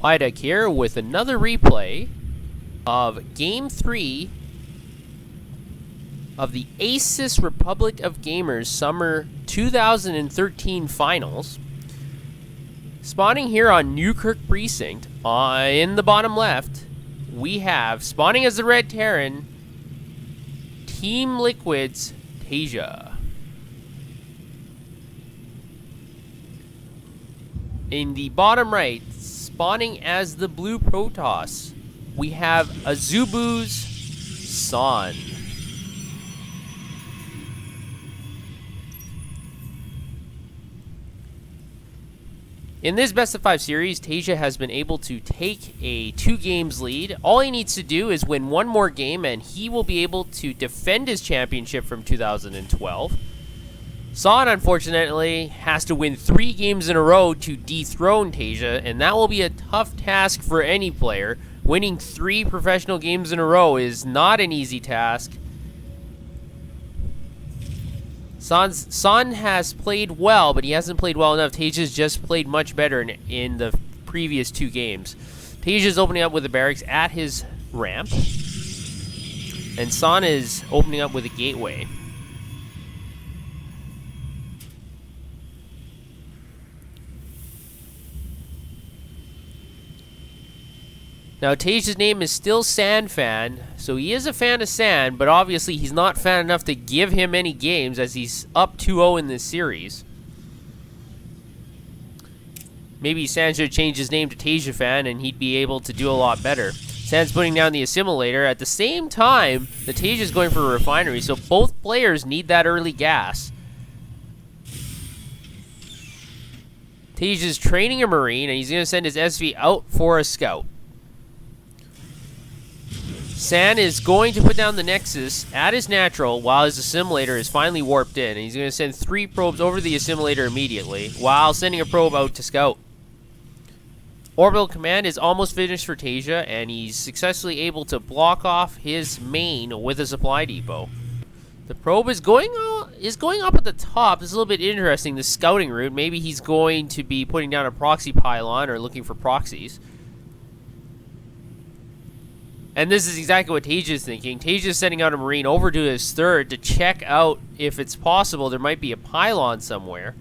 Pydek here with another replay of Game 3 of the Asus Republic of Gamers Summer 2013 Finals. Spawning here on Newkirk Precinct, in the bottom left, we have, spawning as the Red Terran, Team Liquid's Taeja. In the bottom right, spawning as the Blue Protoss, we have Azubu's San. In this best of 5 series, Taeja has been able to take a 2 games lead. All he needs to do is win one more game and he will be able to defend his championship from 2012. San, unfortunately, has to win 3 games in a row to dethrone Taeja, and that will be a tough task for any player. Winning 3 professional games in a row is not an easy task. San has played well, but he hasn't played well enough. Taeja's just played much better in the previous 2 games. Taeja's opening up with the barracks at his ramp, and San is opening up with a gateway. Now, Taeja's name is still Fan, so he is a fan of San, but obviously he's not fan enough to give him any games as he's up 2-0 in this series. Maybe San should change his name to Taeja Fan and he'd be able to do a lot better. San's putting down the assimilator. At the same time, the Taeja's going for a refinery, so both players need that early gas. Taeja's training a Marine, and he's going to send his SV out for a scout. San is going to put down the Nexus at his natural while his assimilator is finally warped in. And he's going to send 3 probes over the assimilator immediately while sending a probe out to scout. Orbital command is almost finished for Taeja, and he's successfully able to block off his main with a supply depot. The probe is going up at the top. This is a little bit interesting, the scouting route. Maybe he's going to be putting down a proxy pylon or looking for proxies. And this is exactly what Taeja is thinking. Taeja is sending out a Marine over to his third to check out if it's possible there might be a pylon somewhere.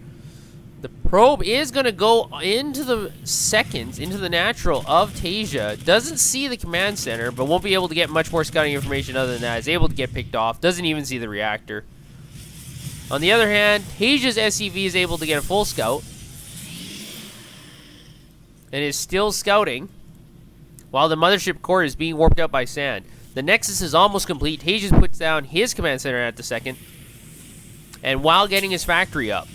The probe is going to go into the seconds, into the natural of Taeja. Doesn't see the command center, but won't be able to get much more scouting information other than that. Is able to get picked off. Doesn't even see the reactor. On the other hand, Taeja's SCV is able to get a full scout. And is still scouting, while the mothership core is being warped out by San. The Nexus is almost complete. Taeja puts down his command center at the second, and while getting his factory up.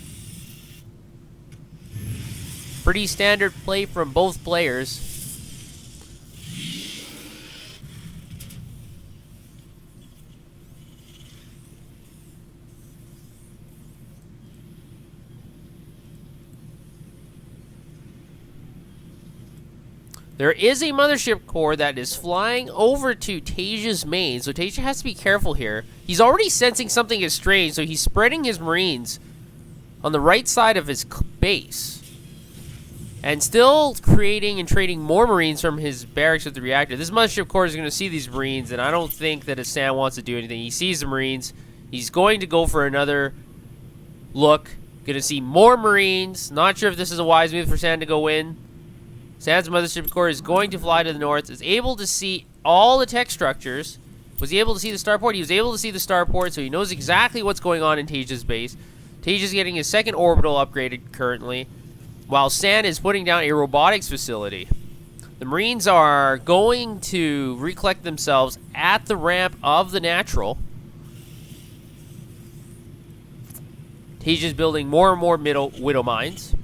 Pretty standard play from both players. There is a mothership core that is flying over to Taeja's main, so Taeja has to be careful here. He's already sensing something is strange, so he's spreading his Marines on the right side of his base. And still creating and trading more Marines from his barracks with the reactor. This mothership core is going to see these Marines, and I don't think that San wants to do anything. He sees the Marines. He's going to go for another look. Going to see more Marines. Not sure if this is a wise move for San to go in. San's mothership core is going to fly to the north, is able to see all the tech structures. Was he able to see the starport? He was able to see the starport, so he knows exactly what's going on in Taeja's base. Taeja's getting his second orbital upgraded currently, while San is putting down a robotics facility. The Marines are going to recollect themselves at the ramp of the natural. Taeja's building more and more widow mines.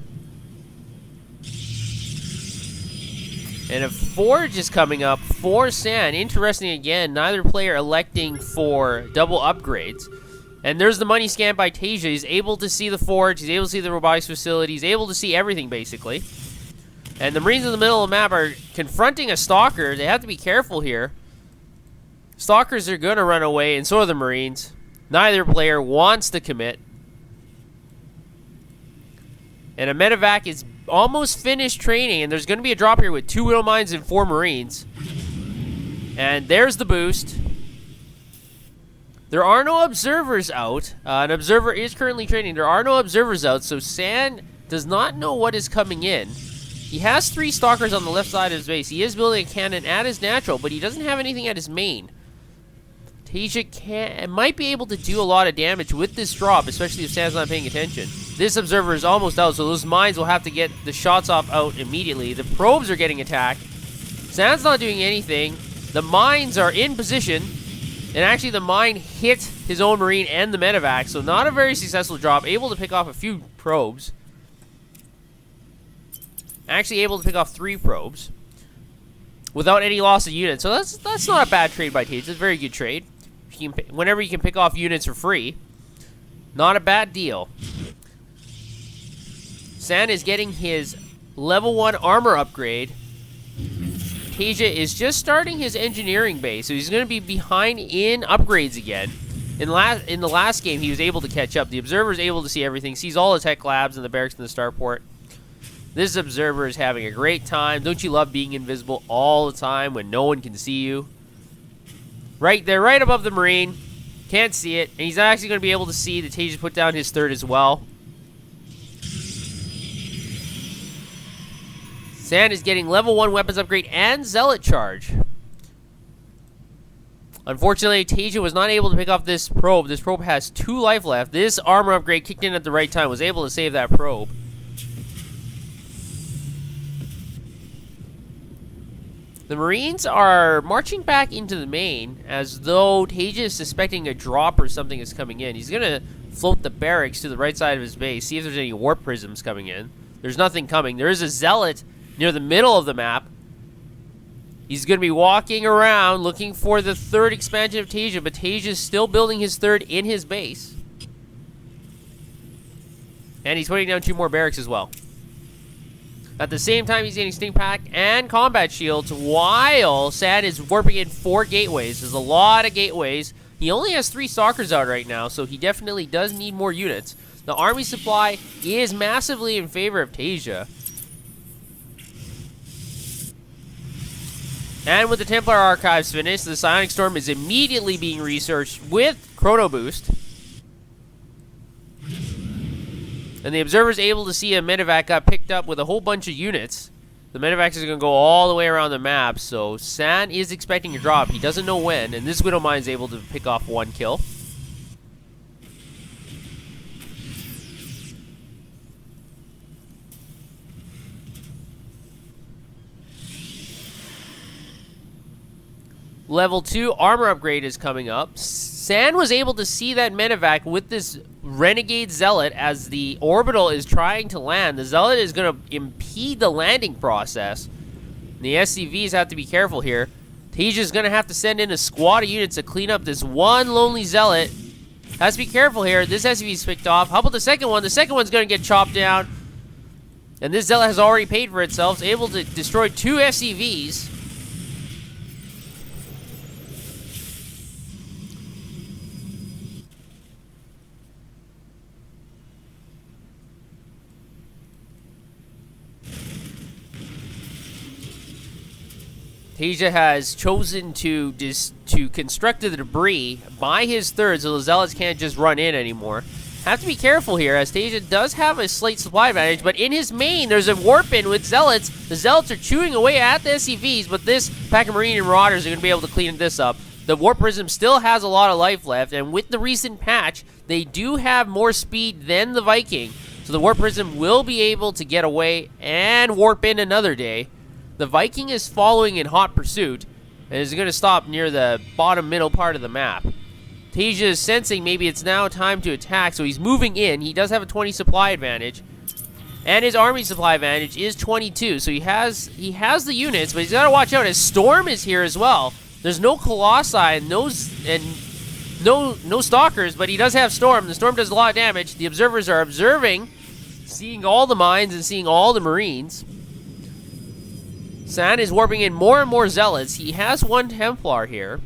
And a forge is coming up for San. Interesting again, neither player electing for double upgrades. And there's the money scanned by Taeja. He's able to see the forge, he's able to see the robotics facility, he's able to see everything basically. And the Marines in the middle of the map are confronting a stalker. They have to be careful here. Stalkers are going to run away, and so are the Marines. Neither player wants to commit. And a medevac is almost finished training, and there's going to be a drop here with 2 Widow Mines and 4 Marines. And there's the boost. There are no observers out. An observer is currently training. There are no observers out, so San does not know what is coming in. He has 3 stalkers on the left side of his base. He is building a cannon at his natural, but he doesn't have anything at his main. Taeja might be able to do a lot of damage with this drop, especially if San's not paying attention. This observer is almost out, so those mines will have to get the shots off out immediately. The probes are getting attacked. San's not doing anything. The mines are in position. And actually, the mine hit his own Marine and the medevac, so not a very successful drop. Able to pick off a few probes. Actually able to pick off 3 probes without any loss of units. So that's not a bad trade by Taeja. It's a very good trade. Whenever you can pick off units for free, not a bad deal. San is getting his level 1 armor upgrade. Taeja is just starting his engineering base, so he's going to be behind in upgrades again. In the last game, he was able to catch up. The observer is able to see everything, sees all the tech labs and the barracks and the starport. This observer is having a great time. Don't you love being invisible all the time when no one can see you? Right there, right above the Marine. Can't see it, and he's actually going to be able to see that Taeja put down his 3rd as well. San is getting level 1 weapons upgrade and zealot charge. Unfortunately, Taeja was not able to pick off this probe. This probe has 2 life left. This armor upgrade kicked in at the right time. Was able to save that probe. The Marines are marching back into the main as though Taeja is suspecting a drop or something is coming in. He's going to float the barracks to the right side of his base, see if there's any warp prisms coming in. There's nothing coming. There is a zealot near the middle of the map. He's going to be walking around looking for the 3rd expansion of Taeja, but Taeja is still building his 3rd in his base. And he's putting down 2 more barracks as well. At the same time, he's getting Sting Pack and Combat Shields while San is warping in 4 gateways. There's a lot of gateways. He only has 3 stalkers out right now, so he definitely does need more units. The army supply is massively in favor of Taeja. And with the Templar Archives finished, the Psionic Storm is immediately being researched with Chrono Boost. And the Observer is able to see a medevac got picked up with a whole bunch of units. The medevac is going to go all the way around the map, so San is expecting a drop. He doesn't know when, and this Widow Mine is able to pick off 1 kill. Level 2 armor upgrade is coming up. San was able to see that medevac with this Renegade Zealot as the orbital is trying to land. The Zealot is going to impede the landing process. The SCVs have to be careful here. Taeja is going to have to send in a squad of units to clean up this one lonely Zealot. Has to be careful here. This SCV is picked off. How about the second one? The second one's going to get chopped down. And this Zealot has already paid for itself. It's able to destroy 2 SCVs. Taeja has chosen to construct the debris by his 3rd, so the Zealots can't just run in anymore. Have to be careful here, as Taeja does have a slight supply advantage, but in his main, there's a warp in with Zealots. The Zealots are chewing away at the SCVs, but this pack of Marine and Marauders are going to be able to clean this up. The Warp Prism still has a lot of life left, and with the recent patch, they do have more speed than the Viking, so the Warp Prism will be able to get away and warp in another day. The Viking is following in hot pursuit and is going to stop near the bottom middle part of the map. Taeja is sensing maybe it's now time to attack, so he's moving in. He does have a 20 supply advantage, and his army supply advantage is 22. So he has the units, but he's got to watch out as Storm is here as well. There's no Colossi and no Stalkers, but he does have Storm. The Storm does a lot of damage. The observers are observing, seeing all the mines and seeing all the Marines. San is warping in more and more Zealots. He has 1 Templar here.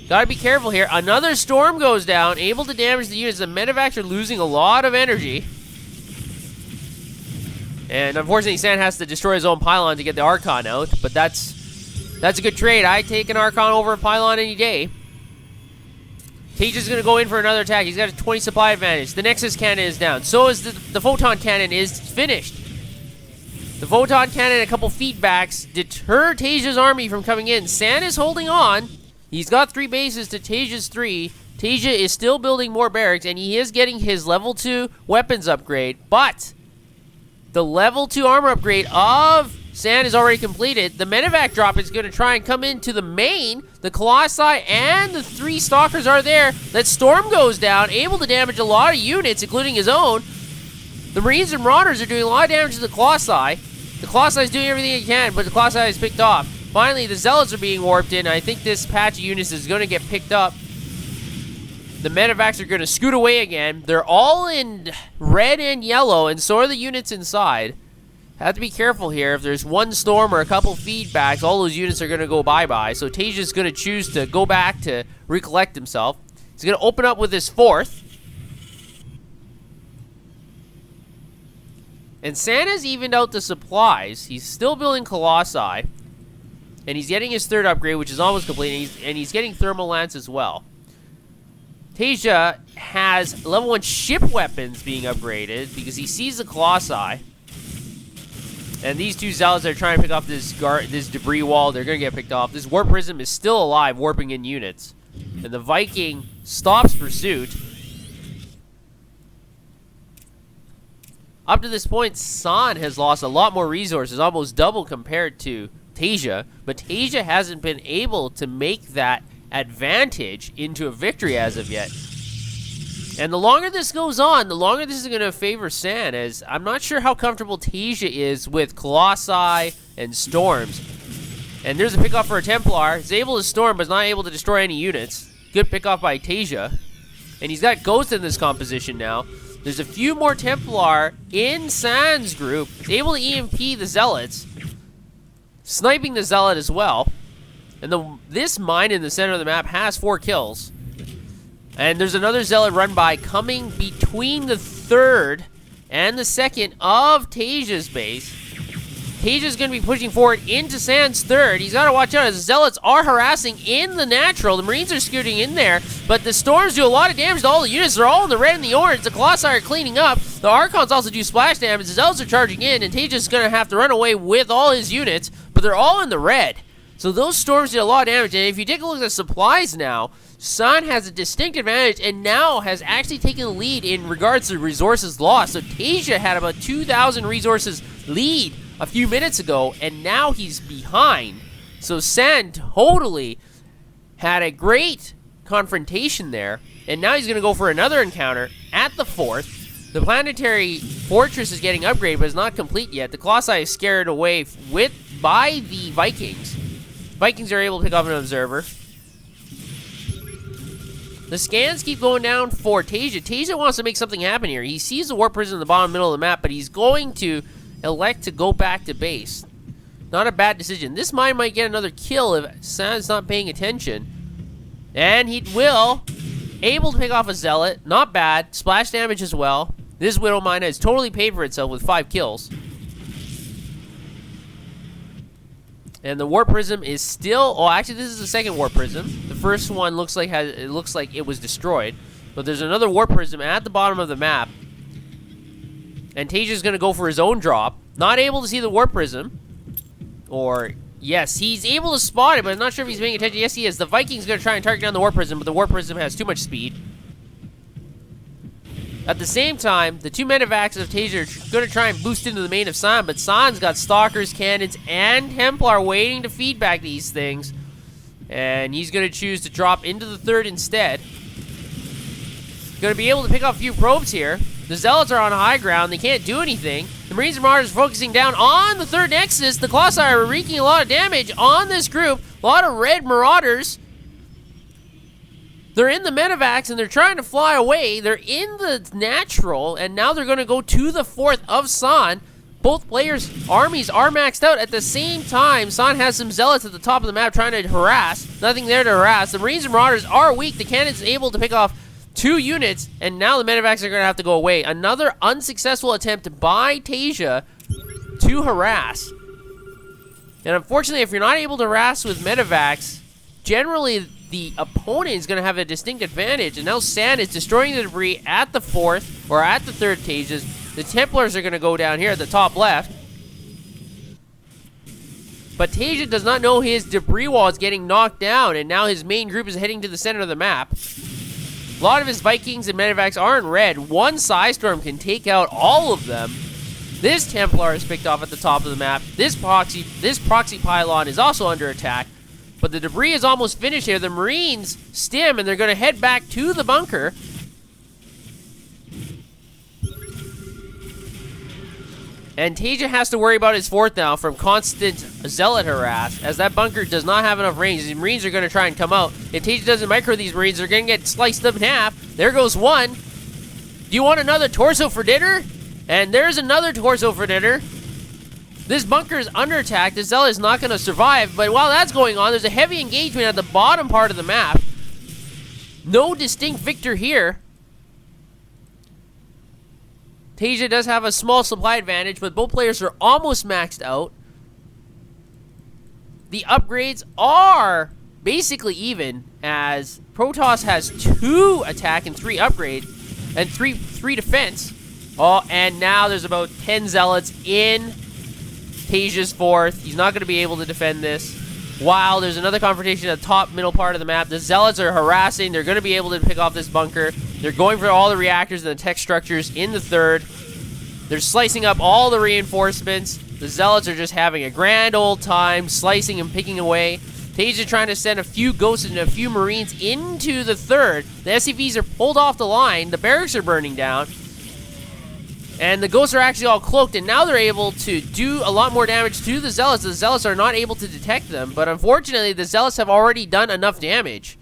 Gotta be careful here. Another Storm goes down, able to damage the units. The medevacs are losing a lot of energy. And unfortunately, San has to destroy his own pylon to get the Archon out, but that's a good trade. I'd take an Archon over a pylon any day. Taeja's going to go in for another attack. He's got a 20 supply advantage. The Nexus cannon is down. So is the Photon cannon is finished. The Photon cannon and a couple feedbacks deter Taeja's army from coming in. San is holding on. He's got 3 bases to Taeja's 3. Taeja is still building more barracks, and he is getting his level 2 weapons upgrade, but the level 2 armor upgrade of San is already completed. The medevac drop is going to try and come into the main. The Colossi and the 3 Stalkers are there. That Storm goes down, able to damage a lot of units, including his own. The Marines and Marauders are doing a lot of damage to the Colossi. The Colossi is doing everything he can, but the Colossi is picked off. Finally, the Zealots are being warped in. I think this patch of units is going to get picked up. The medevacs are going to scoot away again. They're all in red and yellow, and so are the units inside. Have to be careful here. If there's one storm or a couple feedbacks, all those units are going to go bye-bye. So Taeja's going to choose to go back to recollect himself. He's going to open up with his 4th. And Santa's evened out the supplies. He's still building Colossi. And he's getting his 3rd upgrade, which is almost complete. And he's getting Thermal Lance as well. Taeja has level 1 ship weapons being upgraded because he sees the Colossi. And these 2 Zealots are trying to pick off this debris wall. They're going to get picked off. This Warp Prism is still alive, warping in units. And the Viking stops pursuit. Up to this point, San has lost a lot more resources, almost double compared to Taeja. But Taeja hasn't been able to make that advantage into a victory as of yet. And the longer this goes on, the longer this is going to favor San, as I'm not sure how comfortable Taeja is with Colossi and Storms. And there's a pickoff for a Templar. He's able to storm, but is not able to destroy any units. Good pickoff by Taeja. And he's got Ghost in this composition now. There's a few more Templar in San's group. He's able to EMP the Zealots. Sniping the Zealot as well. And this mine in the center of the map has 4 kills. And there's another Zealot run by coming between the 3rd and the 2nd of Taeja's base. Taeja's going to be pushing forward into San's 3rd. He's got to watch out as the Zealots are harassing in the natural. The Marines are scooting in there, but the Storms do a lot of damage to all the units. They're all in the red and the orange. The Colossi are cleaning up. The Archons also do splash damage. The Zealots are charging in, and Taeja's going to have to run away with all his units, but they're all in the red. So those Storms did a lot of damage, and if you take a look at the supplies now, San has a distinct advantage and now has actually taken the lead in regards to resources lost. So Taeja had about 2,000 resources lead a few minutes ago, and now he's behind. So San totally had a great confrontation there, and now he's going to go for another encounter at the 4th. The planetary fortress is getting upgraded, but it's not complete yet. The Colossi is scared away by the Vikings. Vikings are able to pick up an observer. The scans keep going down for Taeja. Taeja wants to make something happen here. He sees the Warp Prism in the bottom middle of the map, but he's going to elect to go back to base. Not a bad decision. This mine might get another kill if San's not paying attention. And he will. Able to pick off a Zealot. Not bad. Splash damage as well. This Widow mine has totally paid for itself with 5 kills. And the Warp Prism is still... Oh, actually, this is the second Warp Prism. The first one looks like it was destroyed. But there's another Warp Prism at the bottom of the map. And Taeja's going to go for his own drop. Not able to see the Warp Prism. Or... Yes, he's able to spot it, but I'm not sure if he's paying attention. Yes, he is. The Viking's going to try and target down the Warp Prism, but the Warp Prism has too much speed. At the same time, the 2 medevacs of Taeja are going to try and boost into the main of San, but San's got Stalkers, Cannons, and Templar waiting to feedback these things. And he's going to choose to drop into the 3rd instead. Going to be able to pick up a few probes here. The Zealots are on high ground. They can't do anything. The Marines and Marauders are focusing down on the 3rd Nexus. The Colossi are wreaking a lot of damage on this group. A lot of red Marauders. They're in the medevacs, and they're trying to fly away. They're in the natural, and now they're going to go to the 4th of San. Both players' armies are maxed out. At the same time, San has some Zealots at the top of the map trying to harass. Nothing there to harass. The Marines and Marauders are weak. The Cannon's able to pick off 2 units, and now the medevacs are going to have to go away. Another unsuccessful attempt by Taeja to harass. And unfortunately, if you're not able to harass with medevacs, generally the opponent is going to have a distinct advantage. And now Sand is destroying the debris at the 4th, or at the 3rd Taejas. The Templars are going to go down here at the top left. But Taeja does not know his debris wall is getting knocked down, and now his main group is heading to the center of the map. A lot of his Vikings and medevacs are in red. One Psystorm can take out all of them. This Templar is picked off at the top of the map. This proxy pylon is also under attack. But the debris is almost finished here. The Marines stim, and they're going to head back to the bunker. And Taeja has to worry about his 4th now from constant Zealot harass, as that bunker does not have enough range. These Marines are going to try and come out. If Taeja doesn't micro these Marines, they're going to get sliced up in half. There goes one. Do you want another torso for dinner? And there's another torso for dinner. This bunker is under attack. The Zealot is not going to survive. But while that's going on, there's a heavy engagement at the bottom part of the map. No distinct victor here. Taeja does have a small supply advantage, but both players are almost maxed out. The upgrades are basically even, as Protoss has 2 attack and 3 upgrade, and 3 defense. Oh, and now there's about 10 Zealots in Taeja's 4th. He's not going to be able to defend this. While there's another confrontation at the top middle part of the map. The Zealots are harassing. They're going to be able to pick off this bunker. They're going for all the reactors and the tech structures in the 3rd. They're slicing up all the reinforcements. The Zealots are just having a grand old time, slicing and picking away. Taeja trying to send a few Ghosts and a few Marines into the 3rd. The SCVs are pulled off the line. The barracks are burning down. And the Ghosts are actually all cloaked, and now they're able to do a lot more damage to the Zealots. The Zealots are not able to detect them, but unfortunately, the Zealots have already done enough damage.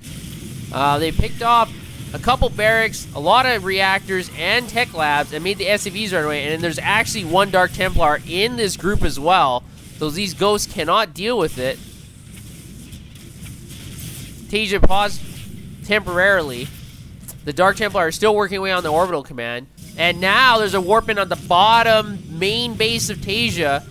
They picked off a couple barracks, a lot of reactors, and tech labs, and made the SCVs run away. And there's actually one Dark Templar in this group as well, so these Ghosts cannot deal with it. Taeja paused temporarily. The Dark Templar are still working away on the orbital command. And now there's a warp in on the bottom main base of Taeja.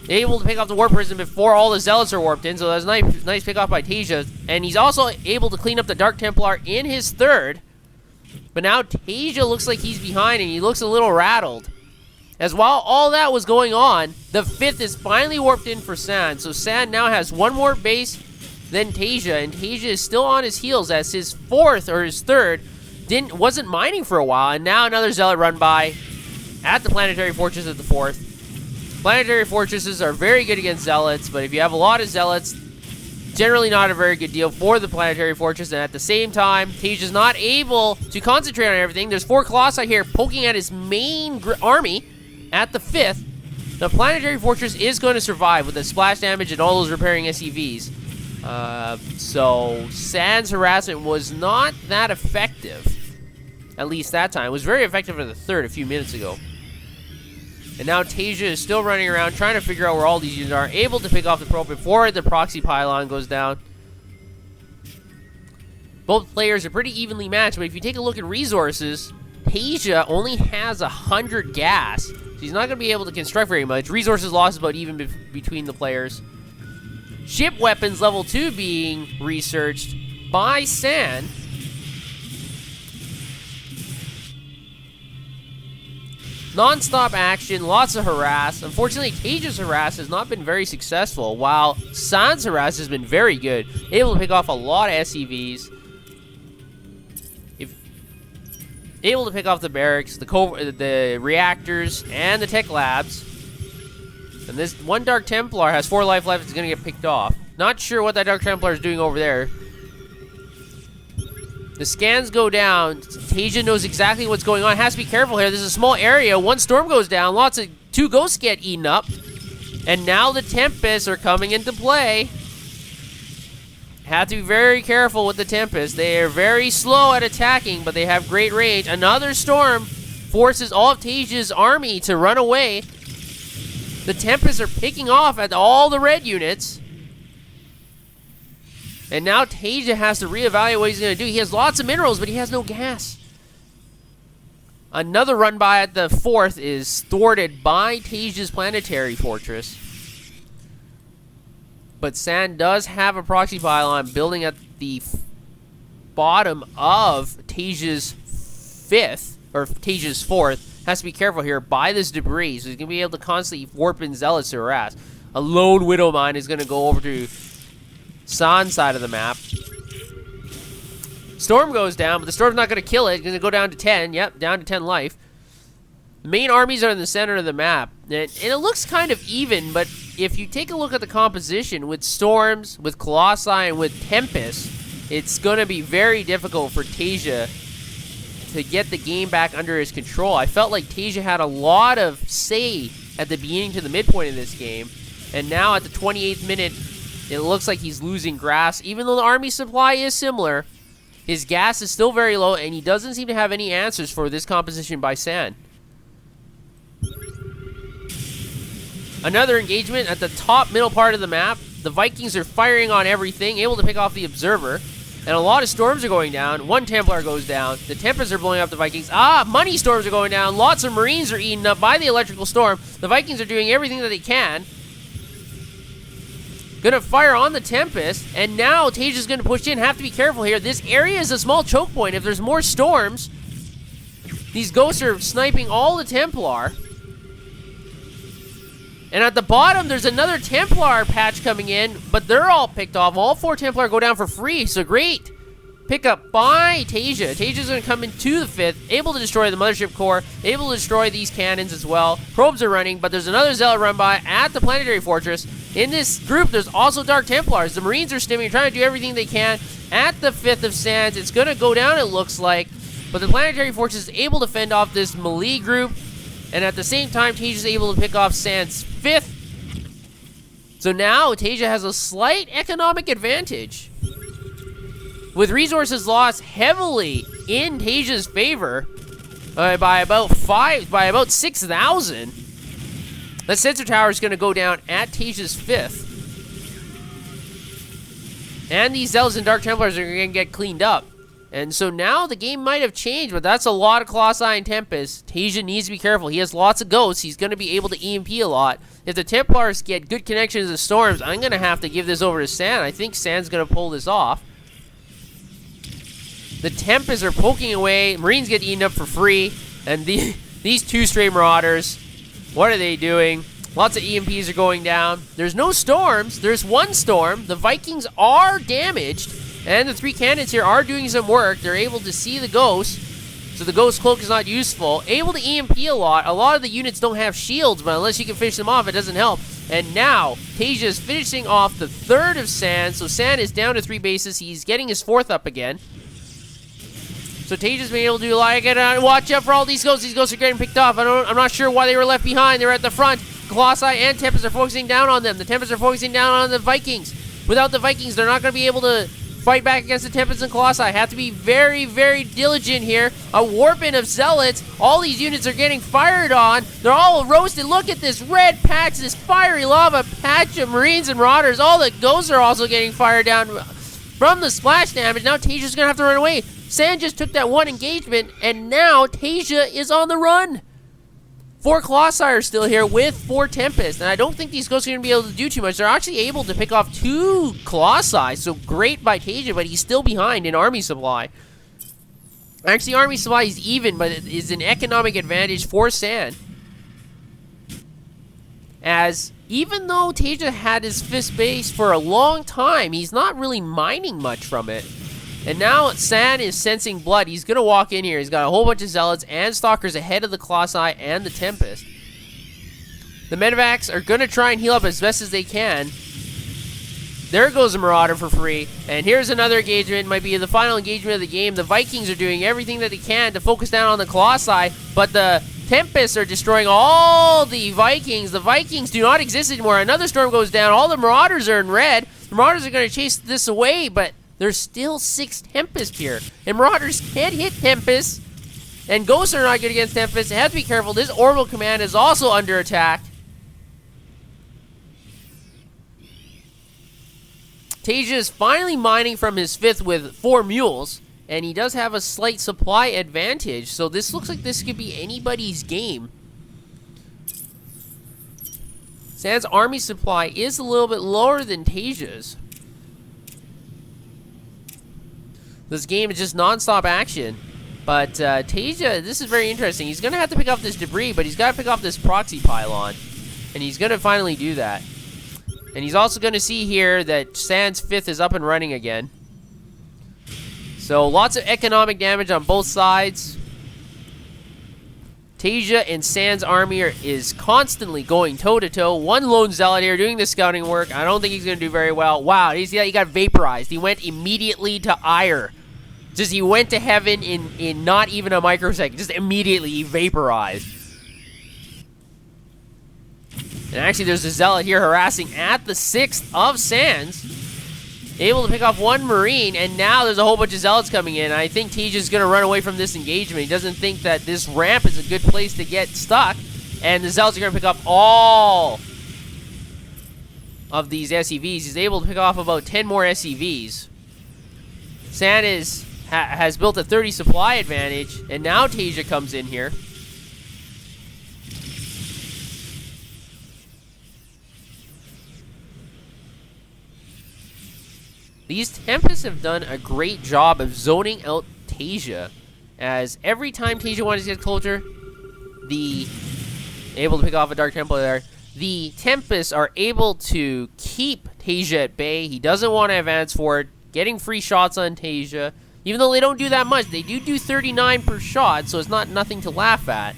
Able to pick off the warp prison before all the Zealots are warped in. So that's a nice pick off by Taeja. And he's also able to clean up the Dark Templar in his 3rd. But now Taeja looks like he's behind, and he looks a little rattled. As while all that was going on, the 5th is finally warped in for Sand. So Sand now has one more base than Taeja. And Taeja is still on his heels, as his 4th or his 3rd wasn't mining for a while, and now another Zealot run by at the Planetary Fortress at the 4th. Planetary Fortresses are very good against Zealots, but if you have a lot of Zealots, generally not a very good deal for the Planetary Fortress. And at the same time, Taeja's not able to concentrate on everything. There's 4 Colossi here poking at his main army at the 5th. The Planetary Fortress is going to survive with the splash damage and all those repairing SCVs. So Sand's harassment was not that effective. At least that time. It was very effective in the 3rd a few minutes ago. And now Taeja is still running around trying to figure out where all these units are. Able to pick off the probe before the proxy pylon goes down. Both players are pretty evenly matched, but if you take a look at resources, Taeja only has 100 gas. So he's not going to be able to construct very much. Resources lost is about even between the players. Ship weapons level 2 being researched by Sand. Non-stop action, lots of harass. Unfortunately, Taeja's harass has not been very successful, while Sand's harass has been very good. Able to pick off a lot of SCVs. Able to pick off the barracks, the reactors, and the tech labs. And this one Dark Templar has 4 life left. It's going to get picked off. Not sure what that Dark Templar is doing over there. The scans go down. Taeja knows exactly what's going on. Has to be careful here. There's a small area. One storm goes down. 2 ghosts get eaten up. And now the Tempests are coming into play. Have to be very careful with the Tempest. They are very slow at attacking, but they have great range. Another storm forces all of Taeja's army to run away. The Tempests are picking off at all the red units. And now Taeja has to reevaluate what he's going to do. He has lots of minerals, but he has no gas. Another run by at the 4th is thwarted by Taeja's planetary fortress. But San does have a proxy pylon building at the bottom of Taeja's 5th, or Taeja's 4th. Has to be careful here by this debris, so he's going to be able to constantly warp in zealots to harass. A lone Widow Mine is going to go over to San's side of the map. Storm goes down, but the Storm's not going to kill it. It's going to go down to 10. Yep, down to 10 life. The main armies are in the center of the map. And it looks kind of even, but if you take a look at the composition, with Storms, with Colossi, and with Tempest, it's going to be very difficult for Taeja to get the game back under his control. I felt like Taeja had a lot of say at the beginning to the midpoint of this game. And now at the 28th minute, it looks like he's losing grass. Even though the army supply is similar, his gas is still very low, and he doesn't seem to have any answers for this composition by San. Another engagement at the top middle part of the map. The Vikings are firing on everything, able to pick off the Observer. And a lot of storms are going down. One Templar goes down. The Tempests are blowing up the Vikings. Money storms are going down. Lots of Marines are eaten up by the electrical storm. The Vikings are doing everything that they can. Gonna fire on the Tempest, and now Taeja's gonna push in. Have to be careful here. This area is a small choke point. If there's more storms, these ghosts are sniping all the Templar. And at the bottom, there's another Templar patch coming in, but they're all picked off. All 4 Templar go down for free, so great pickup by Taeja. Taeja's gonna come into the 5th, able to destroy the Mothership Core, able to destroy these cannons as well. Probes are running, but there's another Zealot run by at the Planetary Fortress. In this group, there's also Dark Templars. The Marines are stimming, trying to do everything they can at the 5th of Sands. It's gonna go down, it looks like, but the Planetary Fortress is able to fend off this melee group, and at the same time, Taeja's able to pick off Sands' 5th. So now, Taeja has a slight economic advantage, with resources lost heavily in Taeja's favor by about 6,000. That sensor tower is going to go down at Taeja's 5th. And these Zealots and Dark Templars are going to get cleaned up. And so now the game might have changed, but that's a lot of Colossi and Tempest. Taeja needs to be careful. He has lots of ghosts. He's going to be able to EMP a lot. If the Templars get good connections to Storms, I'm going to have to give this over to San. I think San's going to pull this off. The Tempests are poking away. Marines get eaten up for free. And these 2 stray Marauders, what are they doing? Lots of EMPs are going down. There's no storms. There's 1 storm. The Vikings are damaged. And the 3 cannons here are doing some work. They're able to see the ghost. So the ghost cloak is not useful. Able to EMP a lot. A lot of the units don't have shields, but unless you can finish them off, it doesn't help. And now, Taeja is finishing off the 3rd of San. So San is down to 3 bases. He's getting his 4th up again. So Taeja's been able to do a lot. Watch out for all these ghosts. These ghosts are getting picked off. I'm not sure why they were left behind. They were at the front. Colossi and Tempest are focusing down on them. The Tempests are focusing down on the Vikings. Without the Vikings, they're not going to be able to fight back against the Tempests and Colossi. Have to be very, very diligent here. A warping of Zealots. All these units are getting fired on. They're all roasted. Look at this red patch, this fiery lava patch of Marines and Marauders. All the ghosts are also getting fired down from the splash damage. Now Taeja's going to have to run away. San just took that 1 engagement, and now Taeja is on the run. 4 Colossi are still here with 4 Tempests, and I don't think these ghosts are going to be able to do too much. They're actually able to pick off 2 Colossi, so great by Taeja, but he's still behind in army supply. Actually, army supply is even, but it is an economic advantage for San. As even though Taeja had his 5th base for a long time, he's not really mining much from it. And now San is sensing blood. He's going to walk in here. He's got a whole bunch of Zealots and Stalkers ahead of the Colossi and the Tempest. The Medevacs are going to try and heal up as best as they can. There goes a Marauder for free. And here's another engagement. Might be the final engagement of the game. The Vikings are doing everything that they can to focus down on the Colossi. But the Tempests are destroying all the Vikings. The Vikings do not exist anymore. Another storm goes down. All the Marauders are in red. The Marauders are going to chase this away, but there's still 6 Tempests here. And Marauders can't hit Tempests. And Ghosts are not good against Tempests. They have to be careful. This Orbital Command is also under attack. Taeja is finally mining from his 5th with 4 mules. and he does have a slight supply advantage, so this looks like this could be anybody's game. San's army supply is a little bit lower than Taeja's. This game is just non-stop action. But Taeja, this is very interesting. He's going to have to pick up this debris, but he's got to pick up this proxy pylon. And he's going to finally do that. And he's also going to see here that San's 5th is up and running again. So lots of economic damage on both sides. Taeja and San's army is constantly going toe-to-toe. One lone zealot here doing the scouting work. I don't think he's going to do very well. Wow, he got vaporized. He went immediately to ire. Just he went to heaven in not even a microsecond. Just immediately he vaporized. And actually there's a zealot here harassing at the 6th of Sands. Able to pick off one Marine, and now there's a whole bunch of zealots coming in. I think Taeja's going to run away from this engagement. He doesn't think that this ramp is a good place to get stuck. And the zealots are going to pick up all of these SCVs. He's able to pick off about 10 more SCVs. San has built a 30 supply advantage, and now Taeja comes in here. These Tempests have done a great job of zoning out Taeja, as every time Taeja wants to get closer, able to pick off a Dark Templar there, the Tempests are able to keep Taeja at bay. He doesn't want to advance forward, getting free shots on Taeja. Even though they don't do that much, they do 39 per shot, so it's not nothing to laugh at.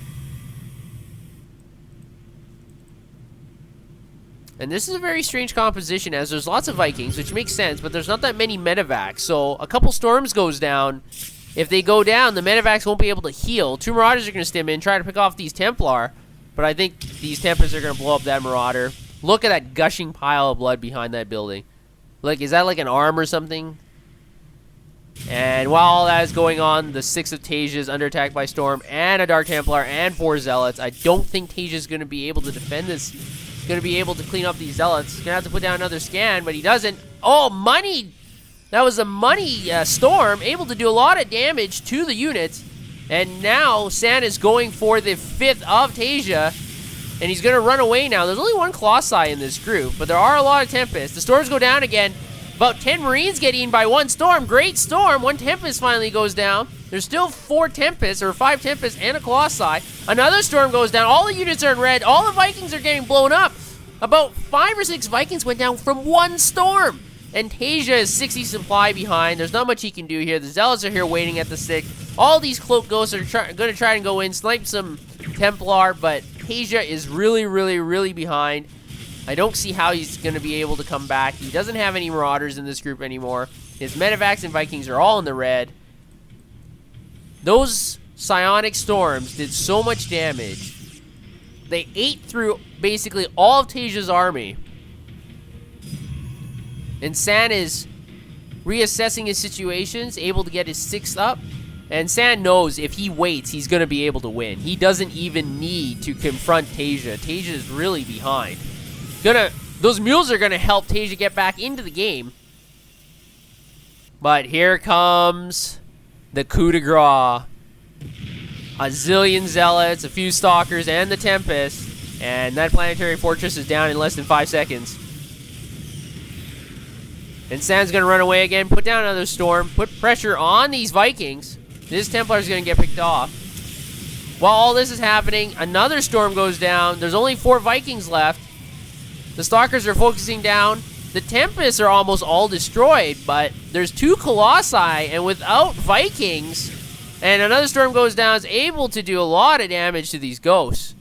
And this is a very strange composition, as there's lots of Vikings, which makes sense, but there's not that many medevacs. So a couple storms goes down. If they go down, the medevacs won't be able to heal. 2 marauders are going to stim in, try to pick off these Templar, but I think these Tempests are going to blow up that marauder. Look at that gushing pile of blood behind that building. Like, is that like an arm or something? And while all that is going on, the 6th of Taeja is under attack by Storm and a Dark Templar and 4 Zealots. I don't think Taeja is going to be able to defend this. Going to be able to clean up these Zealots. He's going to have to put down another scan, but he doesn't. Oh, money! That was a money Storm, able to do a lot of damage to the units. And now San is going for the 5th of Taeja, and he's going to run away now. There's only 1 Colossi in this group, but there are a lot of Tempests. The Storms go down again. About 10 Marines get eaten by 1 Storm. Great Storm. 1 Tempest finally goes down. There's still 4 Tempests, or 5 Tempests, and a Colossi. Another Storm goes down. All the units are in red. All the Vikings are getting blown up. About 5 or 6 Vikings went down from 1 Storm. And Taeja is 60 supply behind. There's not much he can do here. The Zealots are here waiting at the 6th. All these Cloak Ghosts are going to try and go in, snipe some Templar, but Taeja is really, really, really behind. I don't see how he's going to be able to come back. He doesn't have any Marauders in this group anymore. His Medevacs and Vikings are all in the red. Those Psionic Storms did so much damage. They ate through basically all of Taeja's army. And San is reassessing his situations, able to get his 6th up. And San knows if he waits, he's going to be able to win. He doesn't even need to confront Taeja. Taeja is really behind. Those mules are going to help Taeja get back into the game. But here comes the coup de grace. A zillion Zealots, a few Stalkers, and the Tempest. And that planetary fortress is down in less than 5 seconds. And San's going to run away again, put down another Storm, put pressure on these Vikings. This Templar is going to get picked off. While all this is happening, another Storm goes down. There's only 4 Vikings left. The Stalkers are focusing down. The Tempests are almost all destroyed, but there's 2 Colossi, and without Vikings, and another Storm goes down, is able to do a lot of damage to these Ghosts.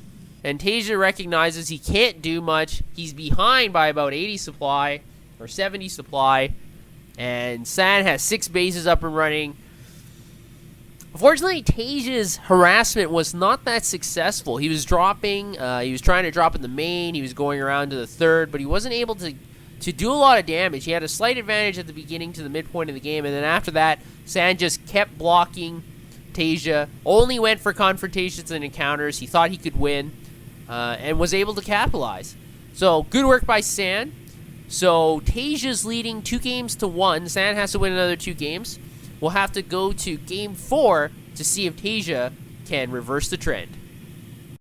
And Taeja recognizes he can't do much. He's behind by about 80 supply, or 70 supply, and San has 6 bases up and running. Unfortunately, Taeja's harassment was not that successful. He was dropping, he was trying to drop in the main, he was going around to the 3rd, but he wasn't able to do a lot of damage. He had a slight advantage at the beginning to the midpoint of the game, and then after that, San just kept blocking Taeja, only went for confrontations and encounters. He thought he could win, and was able to capitalize. So, good work by San. So, Taeja's leading 2 games to 1. San has to win another 2 games. we'll have to go to game 4 to see if Taeja can reverse the trend.